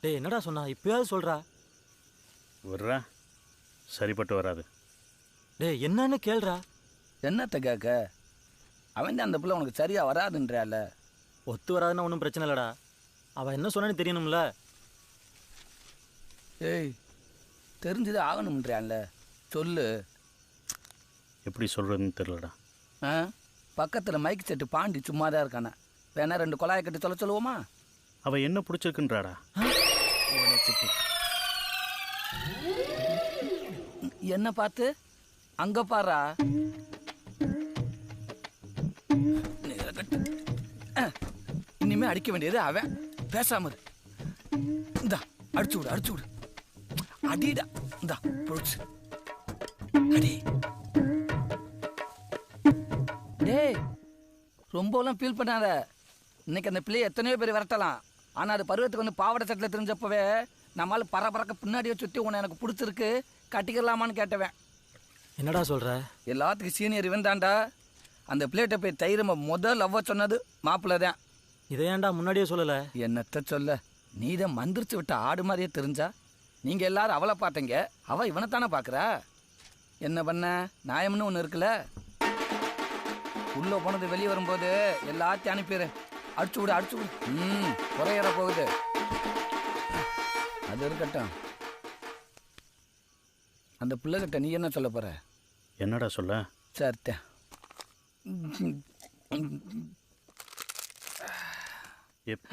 டேய் என்னடா சொன்னா இப்பயாவது சொல்றா. விட்றா, சரிப்பட்டு வராது. டேய் என்னன்னு கேள்றா. என்னத்த கேட்க? அவன் தான் அந்த பிள்ளை உனக்கு சரியாக வராதுன்றால. ஒத்து வராதுன்னா ஒன்றும் பிரச்சனை இல்லைடா. அவள் என்ன சொன்னான்னு தெரியணும்ல. ஏய், தெரிஞ்சது ஆகணும்ன்றான்ல, சொல்லு. எப்படி சொல்கிறதுன்னு தெரிலடா. ஆ, பக்கத்தில் மைக் செட்டு பாண்டி சும்மா தான் இருக்கானே. வேணா 2 குழாயை கட்டி சொல்ல சொல்லுவோமா? அவள் என்ன பிடிச்சிருக்குன்றாடா. என்ன பார்த்து அங்கே பாரா. இனிமே அடிக்க வேண்டியது அவன். பேசாம இரு. இந்தா அடிச்சு விடு, அடிச்சு விடு. அடிடா, இந்தா பொழிச்சு அடி. டேய், ரொம்பலாம் ஃபீல் பண்ணாத. இன்னைக்கு அந்த பிள்ளையை எத்தனையோ பேர் விரட்டலாம். ஆனால் அது பருவத்துக்கு வந்து பாவாடை சட்டில் தெரிஞ்சப்பவே நம்மளால பரபரக்க பின்னாடியே சுற்றி உன்னை எனக்கு பிடிச்சிருக்கு, கட்டிக்கலாமான்னு கேட்டவன். என்னடா சொல்ற? எல்லாத்துக்கும் சீனியர் இவன் தான்டா. அந்த பிளேட்டை போய் தைரம முதல் அவ்வ சொன்னது மாப்பிள்ளை தான். இதை ஏன்டா முன்னாடியே சொல்லலை? என்னத்த சொல்ல, நீ தான் மந்திரிச்சு விட்ட ஆடு மாதிரியே தெரிஞ்சா. நீங்கள் எல்லாரும் அவளை பார்த்தீங்க, அவள் இவனைத்தானே பார்க்குறா. என்ன பண்ண, நியாயம்னு ஒன்று இருக்குல்ல. உள்ளே போனது வெளியே வரும்போது எல்லாத்தையும் அனுப்பிடு. அடிச்சு விடு, அடிச்சு விடு. குறையிற போகுது. அது இருக்கட்டும். அந்த பிள்ளைகிட்ட நீ என்ன சொல்ல போற? என்னடா சொல்ல? சரித்த. எப்